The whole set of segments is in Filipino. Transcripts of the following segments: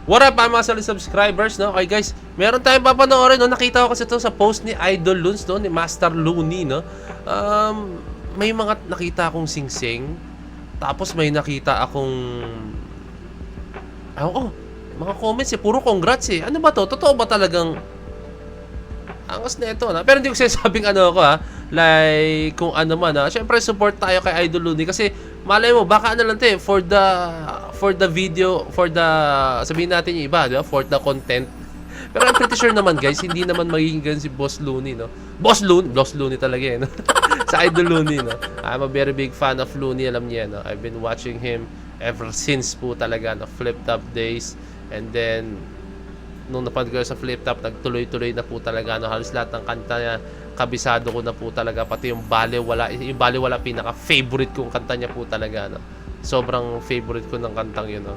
What up, mga solid subscribers, no? Okay, guys, meron tayong papanoorin, no? Nakita ko kasi ito sa post ni Idol Loons, no? Ni Master Looney, no? May mga nakita akong sing-sing. Tapos may nakita akong... mga comments eh. Puro congrats eh. Ano ba to? Totoo ba talagang... Angas na ito, na? Pero hindi ko sinasabing ano ako, ha? Like, kung ano man, ha? Siyempre, support tayo kay Idol Looney. Kasi, malay mo, baka ano lang ito eh. For the video, sabihin natin yung iba, di ba? For the content. Pero I'm pretty sure naman, guys, hindi naman magiging ganun si Boss Looney, no? Boss Looney talaga, eh, no? Sa Idol Looney, no? I'm a very big fan of Looney, alam niya, no? I've been watching him ever since po talaga, no? Flip Top days. And then, nung napanood ko sa Flip Top, nagtuloy-tuloy na po talaga, no? Halos lahat ng kanta niya, kabisado ko na po talaga, pati yung Balewala, pinaka-favorite kong kanta niya po talaga, no? Sobrang favorite ko ng kantang yun, no?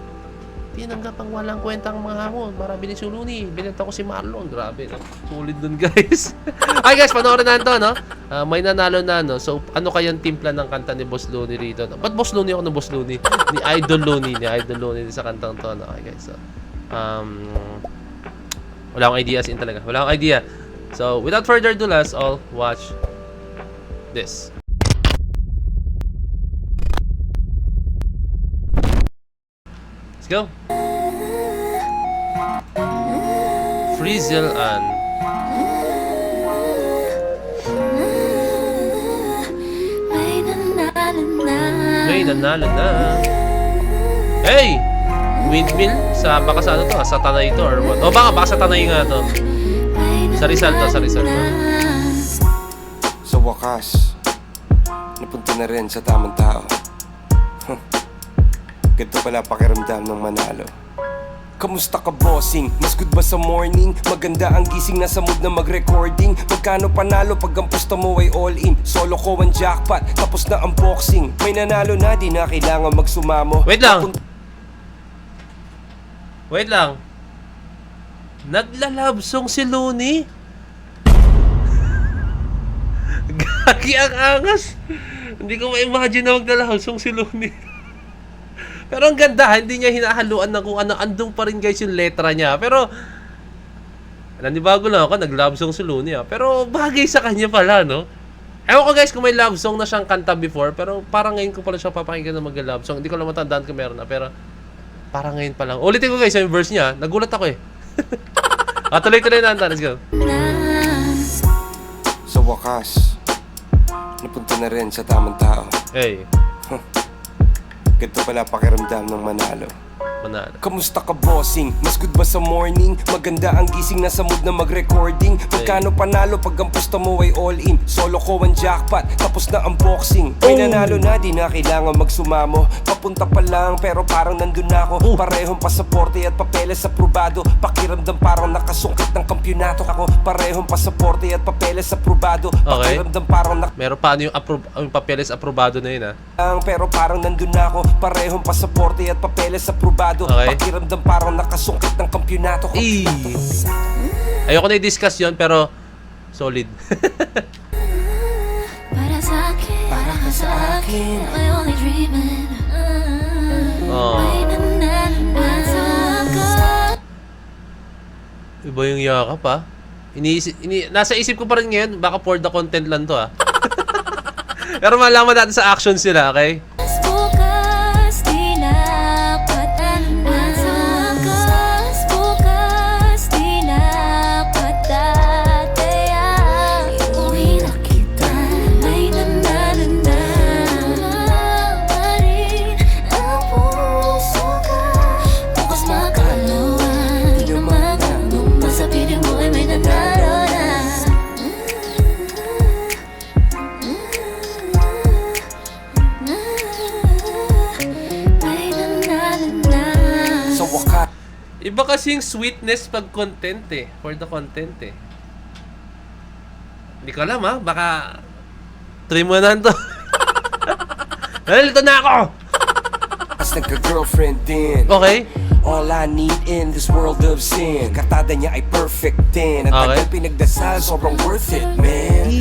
Tinanggap ang walang kwentang mga hamon, marami ni Looney, binenta ko si Marlon, grabe, no? Sulit dun, guys. Ay, guys, panoorin na ito, no? May nanalo na, no? So, ano kayang timpla ng kanta ni Boss Looney rito, no? Ba't Boss Looney ako ng Boss Looney? Ni Idol Looney sa kantang to, no? Okay, guys, so, wala akong idea in talaga. Wala akong idea. So, without further ado, let's all watch this. Let's go. Frizzle and may nanalo na. Hey! Windmill? Baka sa ano to? Sa Tanay to or what? O baka sa Tanay nga to. Sa Rizal to. Sa wakas, napunta na rin sa tamang tao. Ganito pala pakiramdam ng manalo. Kamusta ka, bossing? Mas good ba sa morning? Maganda ang gising, nasa mood na mag-recording. Magkano panalo pag ang pusta mo ay all in? Solo ko ang jackpot, tapos na unboxing. May nanalo na, di na kailangan magsumamo. Wait lang. Nagla-love song si Looney? Gagi ang angas. Hindi ko ma-imagine na magla-love song si Looney. Pero ang ganda, hindi niya hinahaluan ng kung ano. Andun pa rin, guys, yung letra niya. Pero, nanibago lang ako, nag-love song si Looney, ha. Pero bagay sa kanya pala, no? Ewan ko, guys, kung may love song na siyang kanta before. Pero parang ngayon ko pala siya papakinggan na mag-love song. Hindi ko lang matandaan kung meron na. Pero parang ngayon pa lang. Ulitin ko, guys, yung verse niya. Nagulat ako, eh. Tuloy-tuloy na, let's go. Sa wakas, napunta na rin sa tamang tao. Hey. Ganito pala pakiramdam ng manalo. Manalo. Kamusta ka, bossing? Mas good ba sa morning? Maganda ang gising, nasa mood na mag-recording. Magkano panalo pag ang pusta mo ay all in? Solo ko ang jackpot, tapos na unboxing. May nanalo na, di na kailangan magsumamo. Papunta pa lang, pero parang nandun na ako. Parehong pasaporte at papeles aprobado. Pakiramdam parang nakasungkit ng kampyonato ako. Parehong pasaporte at papeles aprobado. Pakiramdam parang meron pa ano yung papeles aprobado na yun, ha? pero parang nandun na ako. Parehong pasaporte at papeles aprobado. Pakiramdam parang nakasungkit ng kampyonato ko. Ayoko na i-discuss yun, pero solid. Para sa akin, I only dreaming. Iba yung yakap, ha? Nasa isip ko pa rin ngayon, baka for the content lang to, ha? Pero malaman natin sa action sila, okay? Iba kasing sweetness pag content, eh. For the content, eh. Hindi ko alam, ha? Baka try mo na ito. Nalilito na ako! As nagka-girlfriend din. Okay. All I need in this world of sin. Katada niya ay perfect din. At tagal pinagdasal, sobrang worth it, man.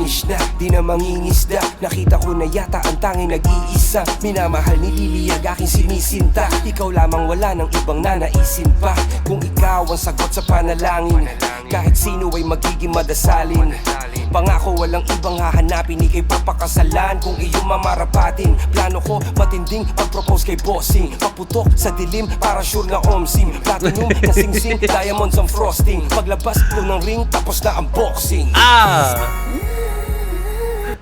finish na, di na mangingisda. Nakita ko na yata ang tanging nag-iisa. Minamahal ni Liliag aking sinisinta. Ikaw lamang wala ng ibang nanaisin pa. Kung ikaw ang sagot sa panalangin, kahit sino ay magiging madasalin. Pangako walang ibang hahanapin, ika'y papakasalan kung iyong mamarapatin. Plano ko matinding pag-propose kay bossing. Paputok sa dilim para sure na omsim. Platinum na sing-sing, diamonds ang frosting. Paglabas ko ng ring tapos na unboxing.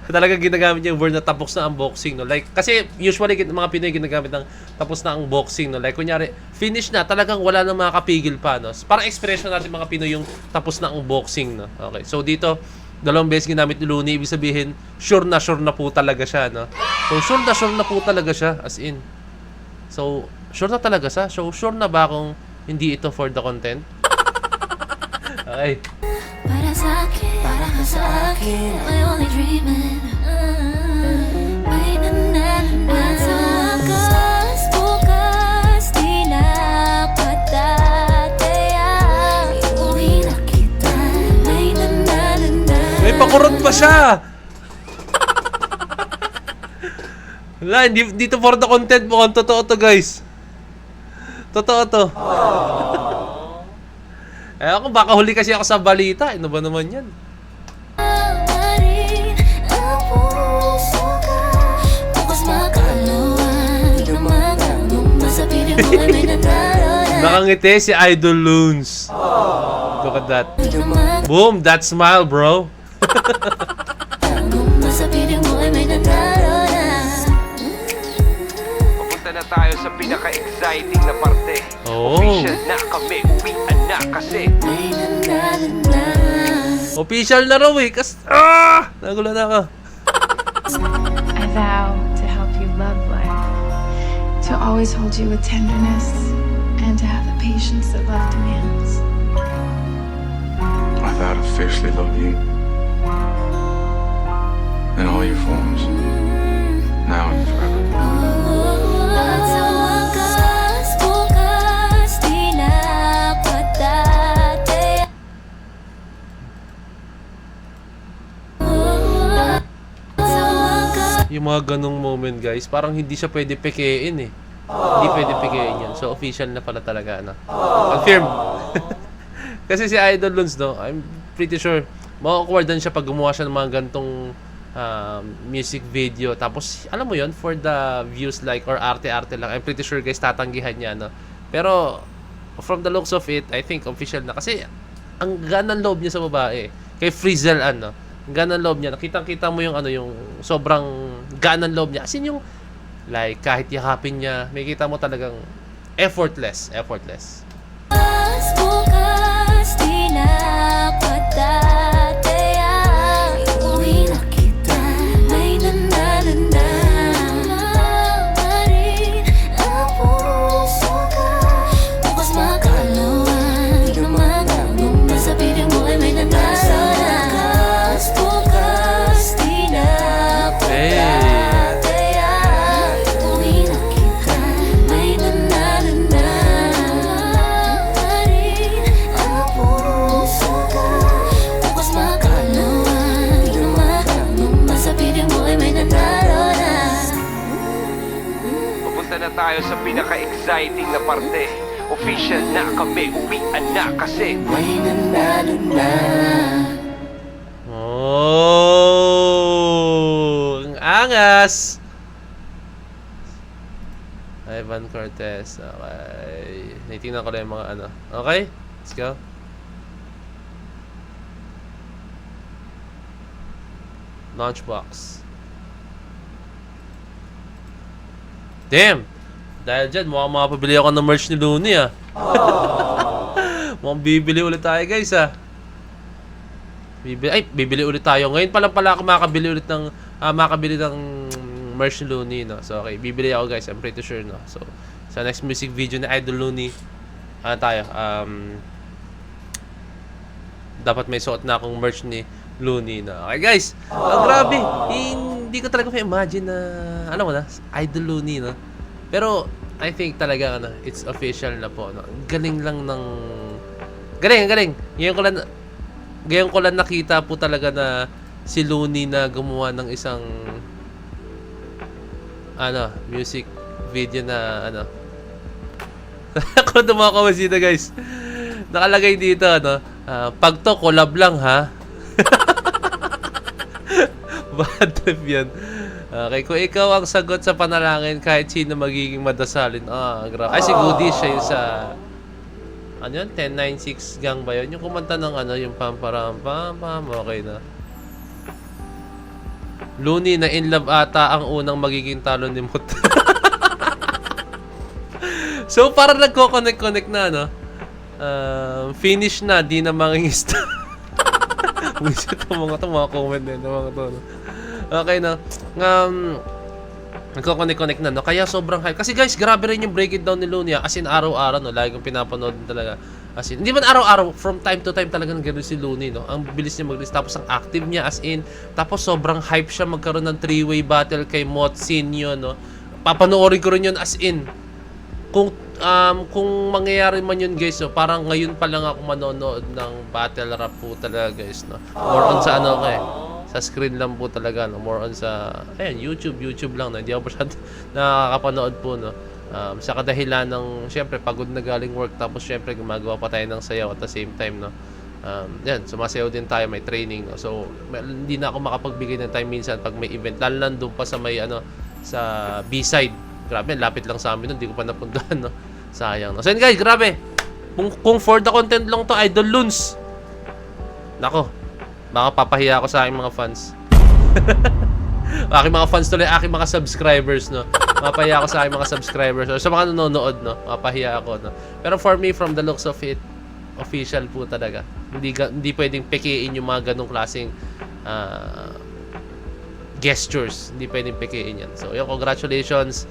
Talagang ginagamit niya yung word na tapos na unboxing, no? Like, kasi usually mga Pinoy ginagamit ng tapos na unboxing, no? Like, kunyari, finish na, talagang wala nang makakapigil pa, no? Parang expression natin mga Pinoy yung tapos na unboxing, no? Okay, so dito, dalawang beses ginamit ni Looney, ibig sabihin, sure na po talaga siya, no? So, sure na po talaga siya, as in. So, sure na talaga siya? So, sure na ba kung hindi ito for the content? Okay. Para sa akin, my only dreaming. May sa wakas, bukas, di na patataya. Iuwi na kita, may May pakurot pa siya! Wala, dito for the content mo. Totoo to, guys. Totoo to. Eh ako, baka huli kasi ako sa balita. Ano ba naman yan? Nakangiti si Idol Loons. Look at that. Boom, that smile, bro. Papunta na tayo sa pinaka-exciting na parte. Oh. Official na kami, uwian na kasi. Official na raw eh. Nagulo na ako. I vow to help you love life, to always hold you with tenderness, and to have the patience that love demands. I vow to fiercely love you in all your forms, now and forever. Yung mga ganong moment, guys, parang hindi siya pwede pekein eh. Hindi pwede pekein yan. So, official na pala talaga, ano. Confirm. Kasi si Idol Loons, no, I'm pretty sure, ma-awkwardan siya pag gumawa siya ng mga gantong music video. Tapos, alam mo yon for the views like, or arte-arte lang. I'm pretty sure, guys, tatanggihan niya, no. Pero, from the looks of it, I think official na. Kasi, ang ganang loob niya sa babae. Kay Frizzle, ano. Ganang loob niya. Nakitang-kita mo yung ano, yung sobrang ganang loob niya. As in yung, like, kahit yakapin niya, may kita mo talagang effortless. Papunta na tayo sa pinaka-exciting na parte. Official na kami, uwian na kasi. May nanalo na. Oh, ang angas. Ivan Cortez. Okay. Natingnan ko lang yung mga ano. Okay? Let's go. Launchbox. Damn! Dahil dyan, mukhang makapabili ako ng merch ni Looney, ah. Mukhang bibili ulit tayo, guys, ah. Bibili ulit tayo. Ngayon pa lang pala ako makabili ulit ng merch ni Looney, no? So, okay, bibili ako, guys. I'm pretty sure, no? So, sa next music video ni Idol Looney, dapat may suot na akong merch ni Looney, no? Okay, guys. Grabe. Hindi ko talaga ma-imagine na, alam mo na, Idol Looney, no? Pero, I think talaga, ano, it's official na po, no? Galing lang ng... Galing. Ngayon ko lang nakita po talaga na si Looney na gumawa ng isang music video na ako na mga kamasita guys. Nakalagay dito pag to collab lang ha. Bad trip yan. Okay, kung ikaw ang sagot sa panalangin, kahit sino magiging madasalin. Grabe. Ay, si Goody, siya yung sa... Ano yun? 1096 gang ba yun? Yung kumanta ng yung pam-param, pam-pam. Okay na. Looney na in love ata ang unang magiging talo ni Mut. So, parang nagko-connect na, finish na, di na mangingista. Wisit ang mga comment din ng mga to. Okay na. Nagko-connect na, Kaya sobrang hype. Kasi guys, grabe rin yung break it down ni Looney. As in, araw-araw, lagi kong pinapanood talaga. As in, hindi man araw-araw, from time to time talaga gano'n si Looney, Ang bilis niya mag-release. Tapos ang active niya, as in. Tapos sobrang hype siya magkaroon ng 3-way battle kay Motsin yun, Papanoorin ko rin yun, as in. Kung mangyayari man yun guys, parang ngayon pa lang ako manonood ng battle rap po talaga guys, More on sa sa screen lang po talaga, More on sa YouTube lang, Hindi ako masyadong nakakapanood po, sa kadahilan ng syempre pagod na galing work, tapos syempre gumagawa pa tayo ng sayaw at the same time, sumasayaw din tayo, may training, So hindi na ako makapagbigay ng time minsan pag may event, lalo na doon pa sa may sa B-side. Grabe, lapit lang sa amin nun. Hindi ko pa napuntahan, Sayang, So yun guys, grabe. Kung for the content lang to, Idol Loons. Nako, baka papahiya ako sa aking mga fans. Aking mga fans tuloy, aking mga subscribers, Mapahiya ako sa aking mga subscribers. Or sa mga nanonood, Mapahiya ako, Pero for me, from the looks of it, official po talaga. Hindi pwedeng pekein yung mga ganong klaseng gestures. Hindi pwedeng pekein yan. So, yung congratulations.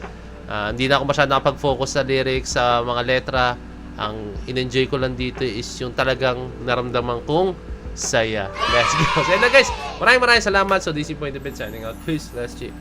Hindi na ako masyadong nakapag-focus sa lyrics, sa mga letra. Ang in-enjoy ko lang dito is yung talagang naramdaman kong saya. Let's go. So, yun na guys. Maraming salamat. So, DC Point of View signing out. Peace. Let's check.